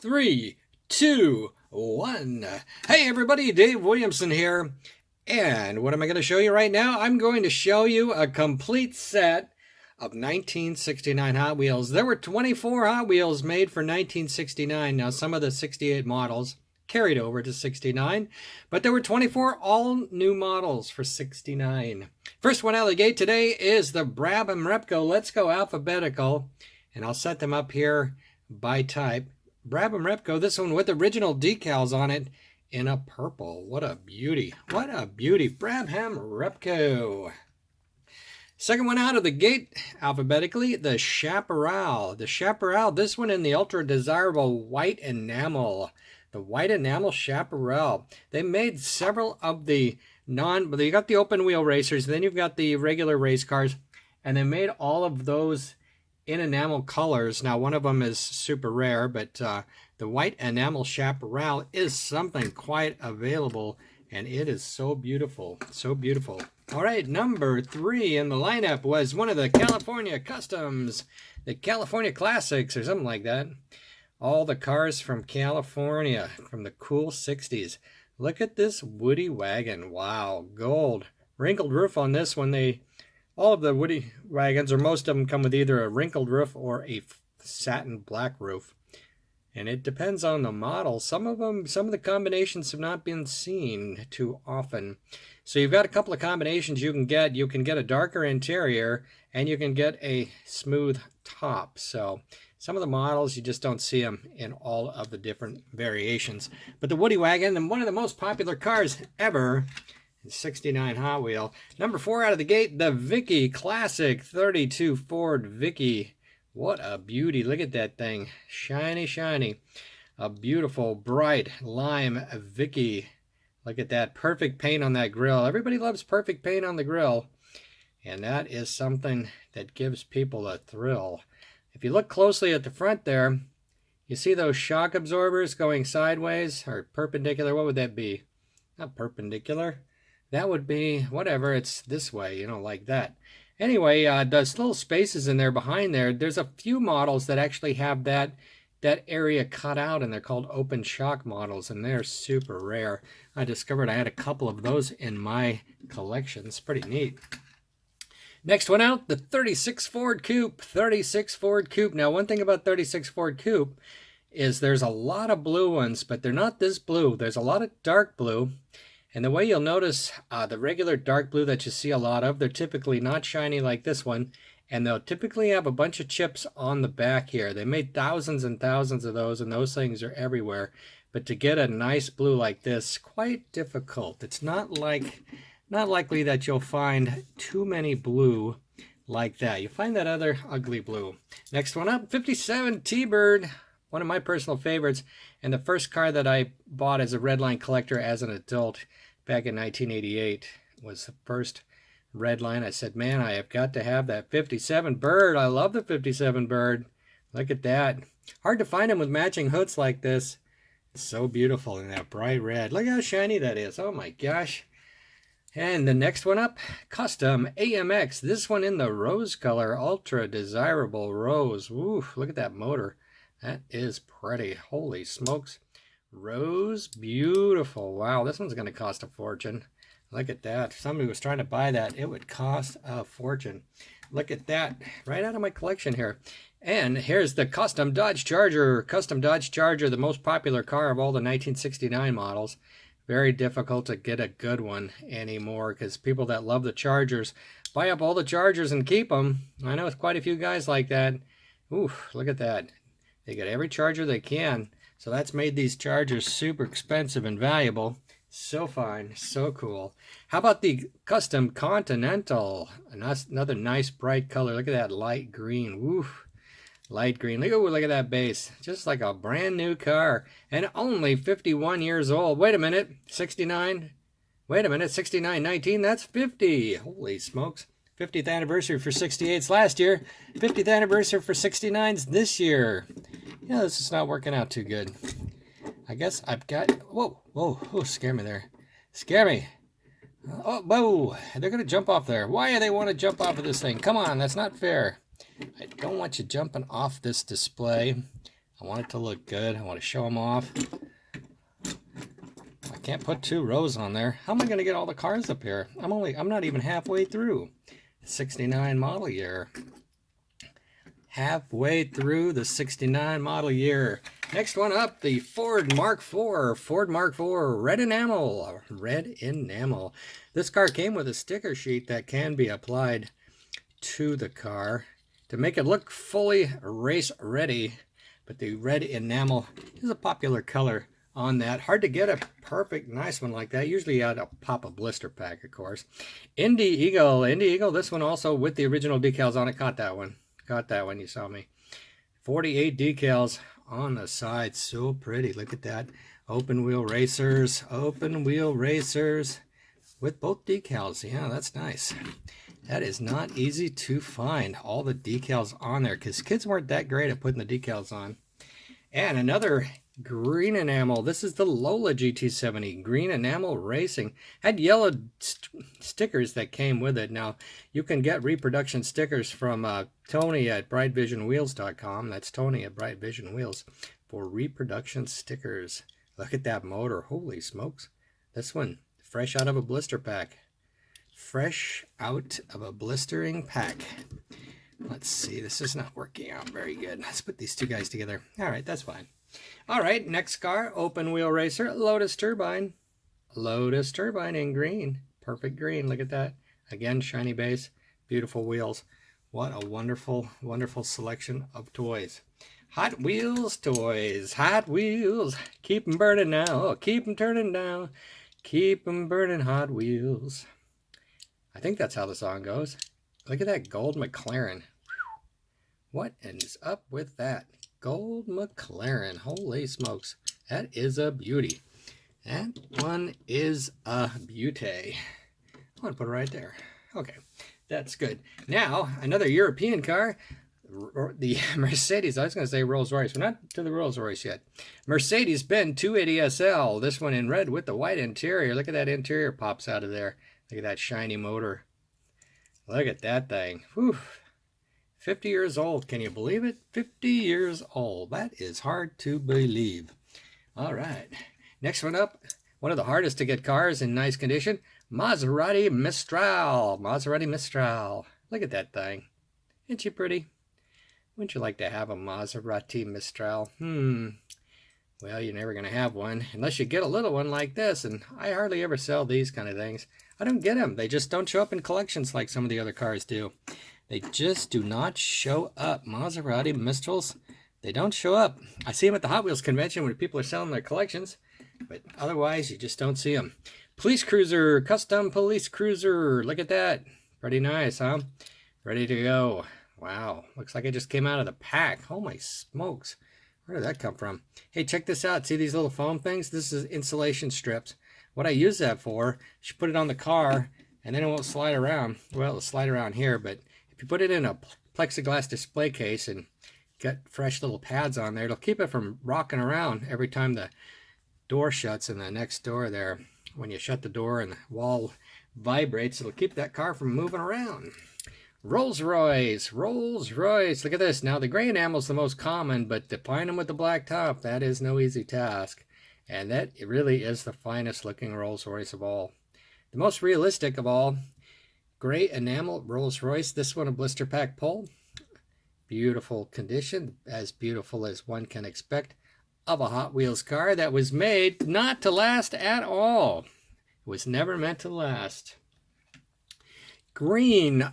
3, 2, 1. Hey everybody, Dave Williamson here. And what am I going to show you right now? I'm going to show you a complete set of 1969 Hot Wheels. There were 24 Hot Wheels made for 1969. Now some of the 68 models carried over to 69, but there were 24 all new models for 69. First one out of the gate today is the Brab and Repco. Let's go alphabetical, and I'll set them up here by type. Brab and Repco, this one with original decals on it in a purple. What a beauty. What a beauty. Brabham Repco. Second one out of the gate alphabetically, the Chaparral. The Chaparral, this one in the ultra desirable white enamel. The white enamel Chaparral. They made several of the you got the open wheel racers, then you've got the regular race cars, and they made all of those in enamel colors. Now one of them is super rare, but the white enamel Chaparral is something quite available, and it is so beautiful, so beautiful. All right, number 3 in the lineup was one of the California Customs, the California Classics or something like that. All the cars from California from the cool 60s. Look at this Woody wagon. Wow, gold. Wrinkled roof on this one. All of the Woody wagons, or most of them, come with either a wrinkled roof or a satin black roof. And it depends on the model. Some of the combinations have not been seen too often. So you've got a couple of combinations you can get. You can get a darker interior, and you can get a smooth top. So some of the models, you just don't see them in all of the different variations. But the Woody wagon, and one of the most popular cars ever, 69 Hot Wheel. Number 4 out of the gate, the Vicky Classic 32 Ford Vicky. What a beauty. Look at that thing. Shiny, shiny. A beautiful, bright lime Vicky. Look at that. Perfect paint on that grill. Everybody loves perfect paint on the grill. And that is something that gives people a thrill. If you look closely at the front there, you see those shock absorbers going sideways or perpendicular. What would that be? Not perpendicular. That would be, whatever, it's this way, you know, like that. Anyway, those little spaces in there behind there, there's a few models that actually have that area cut out, and they're called open shock models, and they're super rare. I discovered I had a couple of those in my collection. It's pretty neat. Next one out, the 36 Ford Coupe. 36 Ford Coupe. Now, one thing about 36 Ford Coupe is there's a lot of blue ones, but they're not this blue. There's a lot of dark blue. And the way you'll notice the regular dark blue that you see a lot of, they're typically not shiny like this one, and they'll typically have a bunch of chips on the back here. They made thousands and thousands of those, and those things are everywhere. But to get a nice blue like this, quite difficult. It's not likely that you'll find too many blue like that. You find that other ugly blue. Next one up, 57 T-Bird. One of my personal favorites, and the first car that I bought as a Redline collector as an adult back in 1988 was the first Redline. I said, man, I have got to have that 57 Bird. I love the 57 Bird. Look at that. Hard to find them with matching hoods like this. It's so beautiful in that bright red. Look how shiny that is. Oh my gosh. And the next one up, Custom AMX. This one in the rose color, ultra desirable rose. Ooh, look at that motor. That is pretty. Holy smokes. Rose, beautiful. Wow, this one's going to cost a fortune. Look at that. If somebody was trying to buy that, it would cost a fortune. Look at that. Right out of my collection here. And here's the Custom Dodge Charger. Custom Dodge Charger, the most popular car of all the 1969 models. Very difficult to get a good one anymore because people that love the Chargers buy up all the Chargers and keep them. I know it's quite a few guys like that. Ooh, look at that. They get every Charger they can. So that's made these Chargers super expensive and valuable. So fine, so cool. How about the Custom Continental? Another nice bright color. Look at that light green. Woo, light green. Look at that base. Just like a brand new car. And only 51 years old. Wait a minute, 69? Wait a minute, 69.19? That's 50. Holy smokes. 50th anniversary for 68's last year. 50th anniversary for 69's this year. Yeah, this is not working out too good. I guess I've got... Whoa, scare me there. Scare me. Oh, whoa, they're going to jump off there. Why do they want to jump off of this thing? Come on, that's not fair. I don't want you jumping off this display. I want it to look good. I want to show them off. I can't put 2 rows on there. How am I going to get all the cars up here? I'm not even halfway through. 69 model year. Halfway through the 69 model year. Next one up, the Ford Mark IV. Ford Mark IV red enamel. Red enamel. This car came with a sticker sheet that can be applied to the car to make it look fully race ready. But the red enamel is a popular color on that. Hard to get a perfect nice one like that. Usually you had to pop a blister pack, of course. Indy Eagle. This one also with the original decals on it. Caught that one. Got that one, you saw me. 48 decals on the side. So pretty. Look at that. Open wheel racers. Open wheel racers with both decals. Yeah, that's nice. That is not easy to find. All the decals on there because kids weren't that great at putting the decals on. And another green enamel. This is the Lola GT70 green enamel racing. Had yellow stickers that came with it. Now you can get reproduction stickers from Tony at brightvisionwheels.com. That's Tony at Bright Vision Wheels for reproduction stickers. Look at that motor. Holy smokes. This one fresh out of a blister pack. Fresh out of a blistering pack. Let's see, this is not working out very good. Let's put these 2 guys together. All right, that's fine. All right, next car, open wheel racer, Lotus Turbine. Lotus Turbine in green. Perfect green, look at that. Again, shiny base, beautiful wheels. What a wonderful, wonderful selection of toys. Hot Wheels toys, Hot Wheels. Keep 'em burning now, keep 'em turning down. Keep 'em burning, Hot Wheels. I think that's how the song goes. Look at that gold McLaren. What is up with that? Gold McLaren. Holy smokes. That is a beauty. That one is a beauty. I'm going to put it right there. Okay, that's good. Now, another European car. The Mercedes, I was going to say Rolls-Royce. We're not to the Rolls-Royce yet. Mercedes-Benz 280 SL. This one in red with the white interior. Look at that interior pops out of there. Look at that shiny motor. Look at that thing. Whew. 50 years old. Can you believe it? 50 years old. That is hard to believe. All right. Next one up. One of the hardest to get cars in nice condition. Maserati Mistral. Maserati Mistral. Look at that thing. Isn't she pretty? Wouldn't you like to have a Maserati Mistral? Well, you're never going to have one unless you get a little one like this. And I hardly ever sell these kind of things. I don't get them. They just don't show up in collections like some of the other cars do. They just do not show up. Maserati Mistrals, they don't show up. I see them at the Hot Wheels convention when people are selling their collections, but otherwise you just don't see them. Police Cruiser, custom police cruiser. Look at that. Pretty nice, huh? Ready to go. Wow. Looks like it just came out of the pack. Oh my smokes. Where did that come from? Hey, check this out. See these little foam things? This is insulation strips. What I use that for, you put it on the car, and then it won't slide around. Well, it'll slide around here, but if you put it in a plexiglass display case and get fresh little pads on there, it'll keep it from rocking around every time the door shuts in the next door there. When you shut the door and the wall vibrates, it'll keep that car from moving around. Rolls-Royce. Rolls-Royce. Look at this. Now, the gray enamel is the most common, but to find them with the black top, that is no easy task. And that really is the finest looking Rolls-Royce of all. The most realistic of all, gray enamel Rolls-Royce. This one a blister pack pull. Beautiful condition, as beautiful as one can expect of a Hot Wheels car that was made not to last at all. It was never meant to last. Green.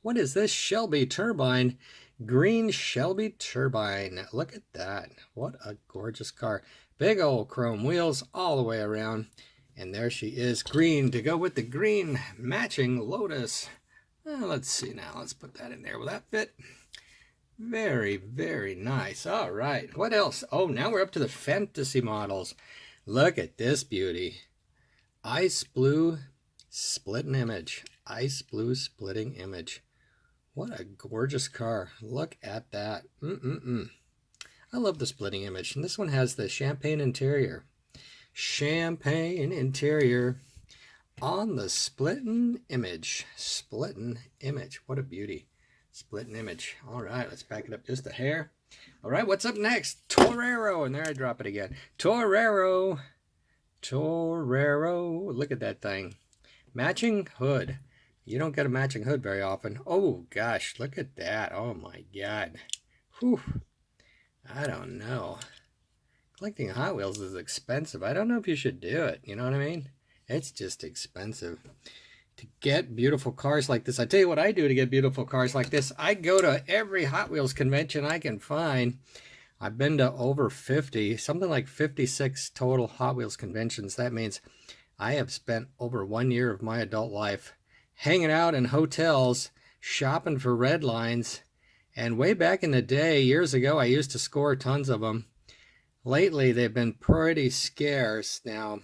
What is this? Shelby Turbine. Green Shelby Turbine. Look at that. What a gorgeous car. Big old chrome wheels all the way around. And there she is, green, to go with the green matching Lotus. Let's see now. Let's put that in there. Will that fit? Very, very nice. All right. What else? Oh, now we're up to the fantasy models. Look at this beauty. Ice blue splitting image. Ice blue splitting image. What a gorgeous car. Look at that. I love the splitting image. And this one has the champagne interior. Champagne interior on the splitting image. Splitting image. What a beauty. Splitting image. All right, let's back it up just a hair. All right, what's up next? Torero, and there I drop it again. Torero. Look at that thing. Matching hood. You don't get a matching hood very often. Oh gosh, look at that. Oh my God. Whew. I don't know. Collecting Hot Wheels is expensive. I don't know if you should do it. You know what I mean? It's just expensive. To get beautiful cars like this, I tell you what I do to get beautiful cars like this. I go to every Hot Wheels convention I can find. I've been to over 50, something like 56 total Hot Wheels conventions. That means I have spent over 1 year of my adult life hanging out in hotels, shopping for red lines. And way back in the day, years ago, I used to score tons of them. Lately, they've been pretty scarce. Now,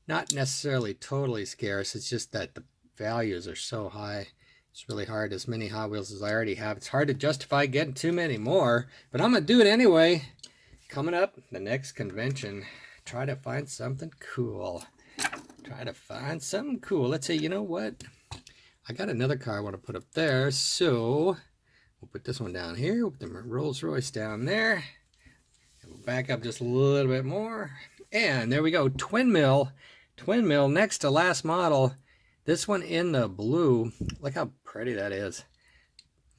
not necessarily totally scarce. It's just that the values are so high. It's really hard. As many Hot Wheels as I already have, it's hard to justify getting too many more. But I'm going to do it anyway. Coming up, the next convention. Try to find something cool. Let's see, you know what? I got another car I want to put up there. So, we'll put this one down here. We'll put the Rolls Royce down there. We'll back up just a little bit more. And there we go. Twin mill next to last model. This one in the blue. Look how pretty that is.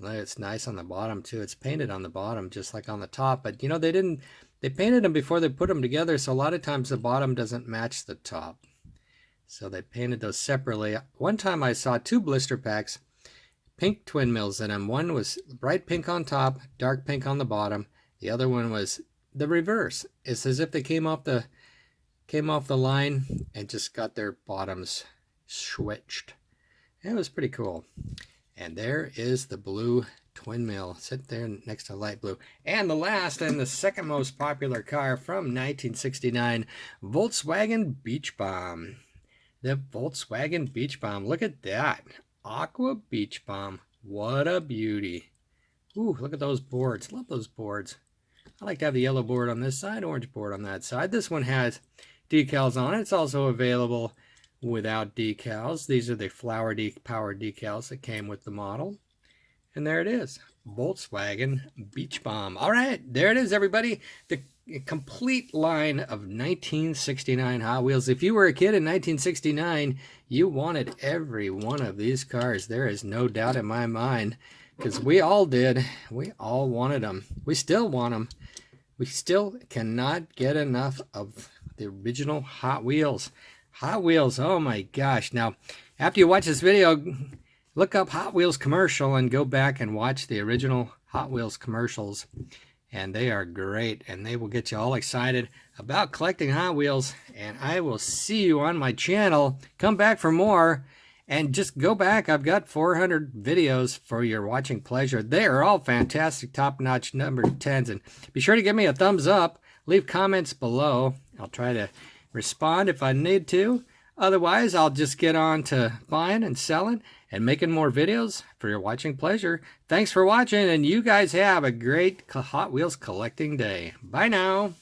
It's nice on the bottom too. It's painted on the bottom just like on the top. But you know, they painted them before they put them together. So a lot of times the bottom doesn't match the top. So they painted those separately. One time I saw two blister packs, pink twin mills in them. One was bright pink on top, dark pink on the bottom. The other one was the reverse. It's as if they came off the line and just got their bottoms switched. It was pretty cool. And there is the blue twin mill, sit there next to light blue. And the last and the second most popular car from 1969, Volkswagen Beach Bomb. The Volkswagen Beach Bomb. Look at that. Aqua Beach Bomb. What a beauty. Ooh, look at those boards. Love those boards. I like to have the yellow board on this side, orange board on that side. This one has decals on it. It's also available without decals. These are the flower power decals that came with the model. And there it is. Volkswagen Beach Bomb. All right, there it is, everybody. The complete line of 1969 Hot Wheels. If you were a kid in 1969, you wanted every one of these cars. There is no doubt in my mind, because we all did. We all wanted them. We still want them. We still cannot get enough of the original Hot Wheels. Hot Wheels, oh my gosh. Now, after you watch this video, look up Hot Wheels commercial and go back and watch the original Hot Wheels commercials. And they are great, and they will get you all excited about collecting Hot Wheels. And I will see you on my channel. Come back for more, and just go back. I've got 400 videos for your watching pleasure. They are all fantastic, top-notch number 10s. And be sure to give me a thumbs up. Leave comments below. I'll try to respond if I need to. Otherwise, I'll just get on to buying and selling and making more videos for your watching pleasure. Thanks for watching, and you guys have a great Hot Wheels collecting day. Bye now.